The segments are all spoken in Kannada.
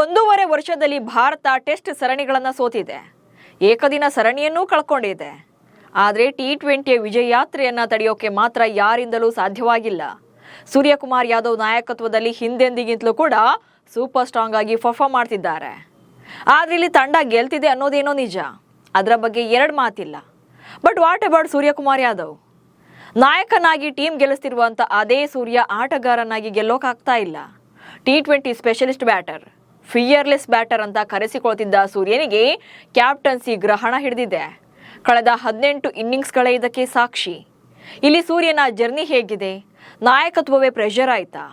1.5 ವರ್ಷದಲ್ಲಿ ಭಾರತ ಟೆಸ್ಟ್ ಸರಣಿಗಳನ್ನು ಸೋತಿದೆ. ಏಕದಿನ ಸರಣಿಯನ್ನೂ ಕಳ್ಕೊಂಡಿದೆ. ಆದರೆ ಟಿ20 ವಿಜಯ ಯಾತ್ರೆಯನ್ನು ತಡೆಯೋಕೆ ಮಾತ್ರ ಯಾರಿಂದಲೂ ಸಾಧ್ಯವಾಗಿಲ್ಲ. ಸೂರ್ಯಕುಮಾರ್ ಯಾದವ್ ನಾಯಕತ್ವದಲ್ಲಿ ಹಿಂದೆಂದಿಗಿಂತಲೂ ಕೂಡ ಸೂಪರ್ ಸ್ಟ್ರಾಂಗ್ ಆಗಿ ಪರ್ಫಾರ್ಮ್ ಮಾಡ್ತಿದ್ದಾರೆ. ಆದರೆ ಇಲ್ಲಿ ತಂಡ ಗೆಲ್ತಿದೆ ಅನ್ನೋದೇನೋ ನಿಜ. ಅದರ ಬಗ್ಗೆ ಎರಡು ಮಾತಿಲ್ಲ. But what about Suryakumar Yadav? ನಾಯಕನಾಗಿ ಟೀಮ್ ಗೆಲ್ಲಿಸ್ತಿರುವಂಥ ಅದೇ ಸೂರ್ಯ ಆಟಗಾರನಾಗಿ ಗೆಲ್ಲೋಕಾಗ್ತಾ ಇಲ್ಲ. T20 specialist batter, fearless batter ಅಂತ ಕರೆಸಿಕೊಳ್ತಿದ್ದ ಸೂರ್ಯನಿಗೆ ಕ್ಯಾಪ್ಟನ್ಸಿ ಗ್ರಹಣ ಹಿಡಿದಿದೆ. ಕಳೆದ 18 ಇನ್ನಿಂಗ್ಸ್ಗಳೇ ಇದಕ್ಕೆ ಸಾಕ್ಷಿ. ಇಲ್ಲಿ ಸೂರ್ಯನ ಜರ್ನಿ ಹೇಗಿದೆ? ನಾಯಕತ್ವವೇ ಪ್ರೆಷರ್ ಆಯ್ತಾ?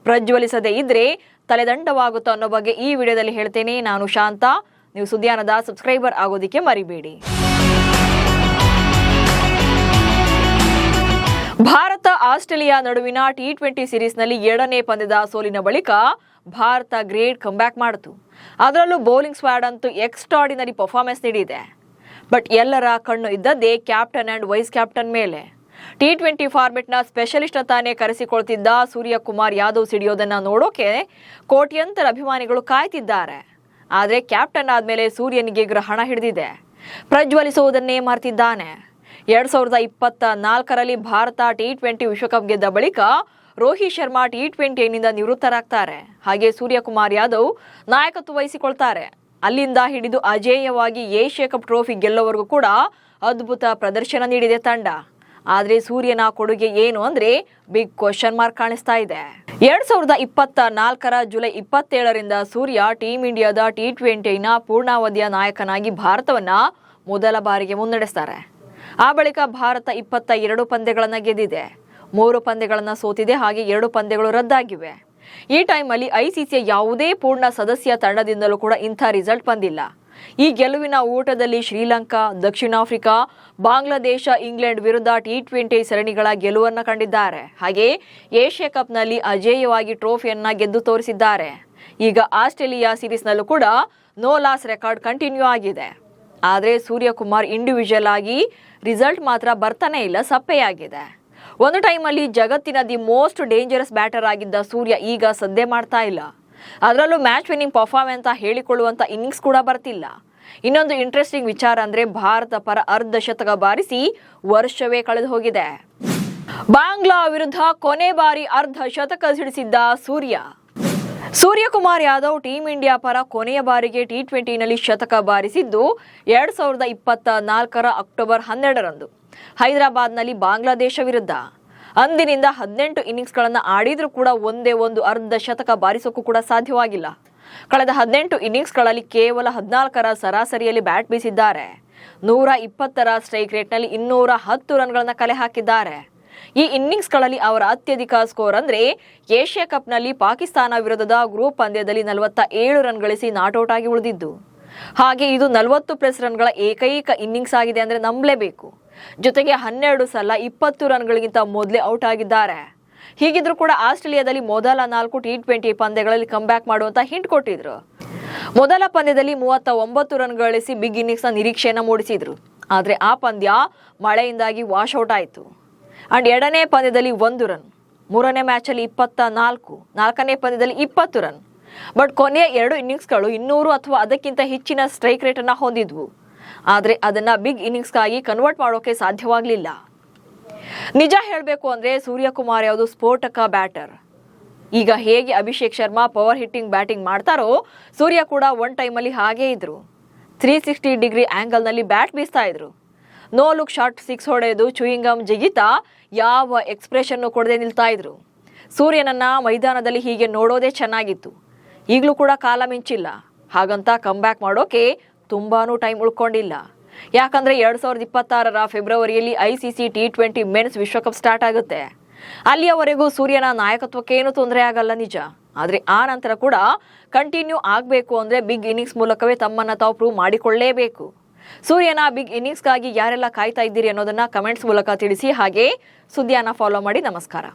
ಪ್ರಜ್ವಲಿಸದೇ ಇದ್ರೆ ತಲೆದಂಡವಾಗುತ್ತೋ ಅನ್ನೋ ಬಗ್ಗೆ ಈ ವಿಡಿಯೋದಲ್ಲಿ ಹೇಳ್ತೇನೆ. ನಾನು ಶಾಂತ. ನೀವು ಸುದ್ಯಾನದ ಸಬ್ಸ್ಕ್ರೈಬರ್ ಆಗೋದಿಕ್ಕೆ ಮರಿಬೇಡಿ. ಭಾರತ ಆಸ್ಟ್ರೇಲಿಯಾ ನಡುವಿನ ಟಿ20 ಸೀರೀಸ್ನಲ್ಲಿ 2ನೇ ಪಂದ್ಯದ ಸೋಲಿನ ಬಳಿಕ ಭಾರತ ಗ್ರೇಟ್ ಕಂಬ್ಯಾಕ್ ಮಾಡಿತು. ಅದರಲ್ಲೂ ಬೌಲಿಂಗ್ ಸ್ಕ್ವಾಡ್ ಅಂತೂ ಎಕ್ಸ್ಟ್ರಾರ್ಡಿನರಿ ಪರ್ಫಾರ್ಮೆನ್ಸ್ ನೀಡಿದೆ. ಬಟ್ ಎಲ್ಲರ ಕಣ್ಣು ಇದ್ದದ್ದೇ ಕ್ಯಾಪ್ಟನ್ ಅಂಡ್ ವೈಸ್ ಕ್ಯಾಪ್ಟನ್ ಮೇಲೆ. ಟಿ20 ಫಾರ್ಮೆಟ್ನ ಸ್ಪೆಷಲಿಸ್ಟ್ ಅಂತಾನೆ ಕರೆಸಿಕೊಳ್ತಿದ್ದ ಸೂರ್ಯಕುಮಾರ್ ಯಾದವ್ ಸಿಡಿಯೋದನ್ನ ನೋಡೋಕೆ ಕೋಟ್ಯಂತರ ಅಭಿಮಾನಿಗಳು ಕಾಯ್ತಿದ್ದಾರೆ. ಆದರೆ ಕ್ಯಾಪ್ಟನ್ ಆದ್ಮೇಲೆ ಸೂರ್ಯನಿಗೆ ಗ್ರಹಣ ಹಿಡಿದಿದೆ. ಪ್ರಜ್ವಲಿಸುವುದನ್ನೇ ಮರ್ತಿದ್ದಾನೆ. 2024ರಲ್ಲಿ ಭಾರತ ಟಿ20 ವಿಶ್ವಕಪ್ ಗೆದ್ದ ಬಳಿಕ ರೋಹಿತ್ ಶರ್ಮಾ ಟಿ20ನಿಂದ ನಿವೃತ್ತರಾಗ್ತಾರೆ. ಹಾಗೆ ಸೂರ್ಯಕುಮಾರ್ ಯಾದವ್ ನಾಯಕತ್ವ ವಹಿಸಿಕೊಳ್ತಾರೆ. ಅಲ್ಲಿಂದ ಹಿಡಿದು ಅಜೇಯವಾಗಿ ಏಷ್ಯಾ ಕಪ್ ಟ್ರೋಫಿ ಗೆಲ್ಲೋವರೆಗೂ ಕೂಡ ಅದ್ಭುತ ಪ್ರದರ್ಶನ ನೀಡಿದೆ ತಂಡ. ಆದರೆ ಸೂರ್ಯನ ಕೊಡುಗೆ ಏನು ಅಂದ್ರೆ ಬಿಗ್ ಕ್ವಶನ್ ಮಾರ್ಕ್ ಕಾಣಿಸ್ತಾ ಇದೆ. 2024ರ ಜುಲೈ 27ರಿಂದ ಸೂರ್ಯ ಟೀಮ್ ಇಂಡಿಯಾದ ಟಿ20ನ ಪೂರ್ಣಾವಧಿಯ ನಾಯಕನಾಗಿ ಭಾರತವನ್ನ ಮೊದಲ ಬಾರಿಗೆ ಮುನ್ನಡೆಸ್ತಾರೆ. ಆ ಬಳಿಕ ಭಾರತ 22 ಪಂದ್ಯಗಳನ್ನು ಗೆದ್ದಿದೆ, 3 ಪಂದ್ಯಗಳನ್ನು ಸೋತಿದೆ, ಹಾಗೆ 2 ಪಂದ್ಯಗಳು ರದ್ದಾಗಿವೆ. ಈ ಟೈಮಲ್ಲಿ ಐಸಿಸಿಯ ಯಾವುದೇ ಪೂರ್ಣ ಸದಸ್ಯ ತಂಡದಿಂದಲೂ ಕೂಡ ಇಂಥ ರಿಸಲ್ಟ್ ಬಂದಿಲ್ಲ. ಈ ಗೆಲುವಿನ ಊಟದಲ್ಲಿ ಶ್ರೀಲಂಕಾ, ದಕ್ಷಿಣ ಆಫ್ರಿಕಾ, ಬಾಂಗ್ಲಾದೇಶ, ಇಂಗ್ಲೆಂಡ್ ವಿರುದ್ಧ ಟಿ20 ಸರಣಿಗಳ ಗೆಲುವನ್ನು ಕಂಡಿದ್ದಾರೆ. ಹಾಗೆ ಏಷ್ಯಾ ಕಪ್ನಲ್ಲಿ ಅಜೇಯವಾಗಿ ಟ್ರೋಫಿಯನ್ನ ಗೆದ್ದು ತೋರಿಸಿದ್ದಾರೆ. ಈಗ ಆಸ್ಟ್ರೇಲಿಯಾ ಸೀರೀಸ್ನಲ್ಲೂ ಕೂಡ ನೋ ಲಾಸ್ ರೆಕಾರ್ಡ್ ಕಂಟಿನ್ಯೂ ಆಗಿದೆ. ಆದರೆ ಸೂರ್ಯಕುಮಾರ್ ಇಂಡಿವಿಜುವಲ್ ಆಗಿ ರಿಸಲ್ಟ್ ಮಾತ್ರ ಬರ್ತಾನೆ ಇಲ್ಲ, ಸಪ್ಪೆಯಾಗಿದೆ. ಒಂದು ಟೈಮಲ್ಲಿ ಜಗತ್ತಿನ ದಿ ಮೋಸ್ಟ್ ಡೇಂಜರಸ್ ಬ್ಯಾಟರ್ ಆಗಿದ್ದ ಸೂರ್ಯ ಈಗ ಸದ್ದೆ ಮಾಡ್ತಾ ಇಲ್ಲ. ಅದರಲ್ಲೂ ಮ್ಯಾಚ್ ವಿನ್ನಿಂಗ್ ಪರ್ಫಾರ್ಮೆನ್ಸ್ ಅಂತ ಹೇಳಿಕೊಳ್ಳುವಂಥ ಇನ್ನಿಂಗ್ಸ್ ಕೂಡ ಬರ್ತಿಲ್ಲ. ಇನ್ನೊಂದು ಇಂಟ್ರೆಸ್ಟಿಂಗ್ ವಿಚಾರ ಅಂದ್ರೆ ಭಾರತ ಪರ ಅರ್ಧ ಶತಕ ಬಾರಿಸಿ ವರ್ಷವೇ ಕಳೆದು ಹೋಗಿದೆ. ಬಾಂಗ್ಲಾ ವಿರುದ್ಧ ಕೊನೆ ಬಾರಿ ಅರ್ಧ ಶತಕ ಸಿಡಿಸಿದ್ದ ಸೂರ್ಯಕುಮಾರ್ ಯಾದವ್ ಟೀಮ್ ಇಂಡಿಯಾ ಪರ ಕೊನೆಯ ಬಾರಿಗೆ ಟಿ20ನಲ್ಲಿ ಶತಕ ಬಾರಿಸಿದ್ದು 2024ರ ಅಕ್ಟೋಬರ್ 12ರಂದು ಹೈದರಾಬಾದ್ನಲ್ಲಿ ಬಾಂಗ್ಲಾದೇಶ ವಿರುದ್ಧ. ಅಂದಿನಿಂದ 18 ಇನ್ನಿಂಗ್ಸ್ಗಳನ್ನು ಆಡಿದ್ರೂ ಕೂಡ ಒಂದೇ ಒಂದು ಅರ್ಧ ಶತಕ ಬಾರಿಸೋಕ್ಕೂ ಕೂಡ ಸಾಧ್ಯವಾಗಿಲ್ಲ. ಕಳೆದ 18 ಇನ್ನಿಂಗ್ಸ್ಗಳಲ್ಲಿ ಕೇವಲ 14ರ ಸರಾಸರಿಯಲ್ಲಿ ಬ್ಯಾಟ್ ಬೀಸಿದ್ದಾರೆ. 120ರ ಸ್ಟ್ರೈಕ್ ರೇಟ್ನಲ್ಲಿ 210 ರನ್ಗಳನ್ನು ಕಲೆ ಹಾಕಿದ್ದಾರೆ. ಈ ಇನ್ನಿಂಗ್ಸ್ಗಳಲ್ಲಿ ಅವರ ಅತ್ಯಧಿಕ ಸ್ಕೋರ್ ಅಂದ್ರೆ ಏಷ್ಯಾ ಕಪ್ನಲ್ಲಿ ಪಾಕಿಸ್ತಾನ ವಿರುದ್ಧದ ಗ್ರೂಪ್ ಪಂದ್ಯದಲ್ಲಿ 47 ರನ್ ಗಳಿಸಿ ನಾಟ್ಔಟ್ ಆಗಿ ಉಳಿದಿದ್ದು. ಹಾಗೆ ಇದು 40+ ರನ್ಗಳ ಏಕೈಕ ಇನ್ನಿಂಗ್ಸ್ ಆಗಿದೆ ಅಂದ್ರೆ ನಂಬಲೇಬೇಕು. ಜೊತೆಗೆ 12 ಸಲ 20 ರನ್ಗಳಿಗಿಂತ ಮೊದಲೇ ಔಟ್ ಆಗಿದ್ದಾರೆ. ಹೀಗಿದ್ರೂ ಕೂಡ ಆಸ್ಟ್ರೇಲಿಯಾದಲ್ಲಿ ಮೊದಲ 4 ಟಿ20 ಪಂದ್ಯಗಳಲ್ಲಿ ಕಂಬ್ಯಾಕ್ ಮಾಡುವಂತ ಹಿಂಟ್ ಕೊಟ್ಟಿದ್ರು. ಮೊದಲ ಪಂದ್ಯದಲ್ಲಿ 39 ರನ್ ಗಳಿಸಿ ಬಿಗ್ ಇನ್ನಿಂಗ್ಸ್ನ ನಿರೀಕ್ಷೆಯನ್ನು ಮೂಡಿಸಿದ್ರು. ಆದ್ರೆ ಆ ಪಂದ್ಯ ಮಳೆಯಿಂದಾಗಿ ವಾಶ್ ಔಟ್ ಆಯಿತು. ಅಂಡ್ 2ನೇ ಪಂದ್ಯದಲ್ಲಿ 1 ರನ್, 3ನೇ ಮ್ಯಾಚಲ್ಲಿ 24, 4ನೇ ಪಂದ್ಯದಲ್ಲಿ 20 ರನ್. ಬಟ್ ಕೊನೆಯ 2 ಇನ್ನಿಂಗ್ಸ್ಗಳು 200 ಅಥವಾ ಅದಕ್ಕಿಂತ ಹೆಚ್ಚಿನ ಸ್ಟ್ರೈಕ್ ರೇಟ್ ಅನ್ನ ಹೊಂದಿದ್ವು. ಆದರೆ ಅದನ್ನ ಬಿಗ್ ಇನ್ನಿಂಗ್ಸ್ಗಾಗಿ ಕನ್ವರ್ಟ್ ಮಾಡೋಕೆ ಸಾಧ್ಯವಾಗಲಿಲ್ಲ. ನಿಜ ಹೇಳಬೇಕು ಅಂದ್ರೆ ಸೂರ್ಯಕುಮಾರ್ ಯಾದವ್ ಸ್ಫೋಟಕ ಬ್ಯಾಟರ್. ಈಗ ಹೇಗೆ Abhishek Sharma power hitting batting ಮಾಡ್ತಾರೋ ಸೂರ್ಯ ಕೂಡ ಒನ್ ಟೈಮಲ್ಲಿ ಹಾಗೇ ಇದ್ರು. 360 ಡಿಗ್ರಿ ಆಂಗಲ್ನಲ್ಲಿ ಬ್ಯಾಟ್ ಬೀಸ್ತಾ ಇದ್ರು. ನೋ ಲುಕ್ ಶಾಟ್ 6 ಹೊಡೆದು ಚೂಯಿಂಗಮ್ ಜಿಗಿತಾ ಯಾವ ಎಕ್ಸ್ಪ್ರೆಷನ್ನು ಕೊಡದೆ ನಿಲ್ತಾ ಇದ್ರು. ಸೂರ್ಯನನ್ನ ಮೈದಾನದಲ್ಲಿ ಹೀಗೆ ನೋಡೋದೇ ಚೆನ್ನಾಗಿತ್ತು. ಈಗಲೂ ಕೂಡ ಕಾಲ ಮಿಂಚಿಲ್ಲ. ಹಾಗಂತ ಕಂಬ್ಯಾಕ್ ಮಾಡೋಕೆ ತುಂಬಾನು ಟೈಮ್ ಉಳ್ಕೊಂಡಿಲ್ಲ. ಯಾಕಂದ್ರೆ 2026ರ ಫೆಬ್ರವರಿಯಲ್ಲಿ ಐಸಿಸಿ ಟಿ20 ಮೆನ್ಸ್ ವಿಶ್ವಕಪ್ ಸ್ಟಾರ್ಟ್ ಆಗುತ್ತೆ. ಅಲ್ಲಿಯವರೆಗೂ ಸೂರ್ಯನ ನಾಯಕತ್ವಕ್ಕೆ ಏನು ತೊಂದರೆ ಆಗಲ್ಲ ನಿಜ. ಆದ್ರೆ ಆ ನಂತರ ಕೂಡ ಕಂಟಿನ್ಯೂ ಆಗಬೇಕು ಅಂದ್ರೆ ಬಿಗ್ ಇನ್ನಿಂಗ್ಸ್ ಮೂಲಕವೇ ತಮ್ಮನ್ನ ತಾವು ಪ್ರೂವ್ ಮಾಡಿಕೊಳ್ಳಲೇಬೇಕು. ಸೂರ್ಯನ ಬಿಗ್ ಇನ್ನಿಂಗ್ಸ್ಗಾಗಿ ಯಾರೆಲ್ಲ ಕಾಯ್ತಾ ಇದ್ದೀರಿ ಅನ್ನೋದನ್ನ ಕಮೆಂಟ್ಸ್ ಮೂಲಕ ತಿಳಿಸಿ. ಹಾಗೆ ಸುದ್ದಿಯನ್ನ ಫಾಲೋ ಮಾಡಿ. ನಮಸ್ಕಾರ.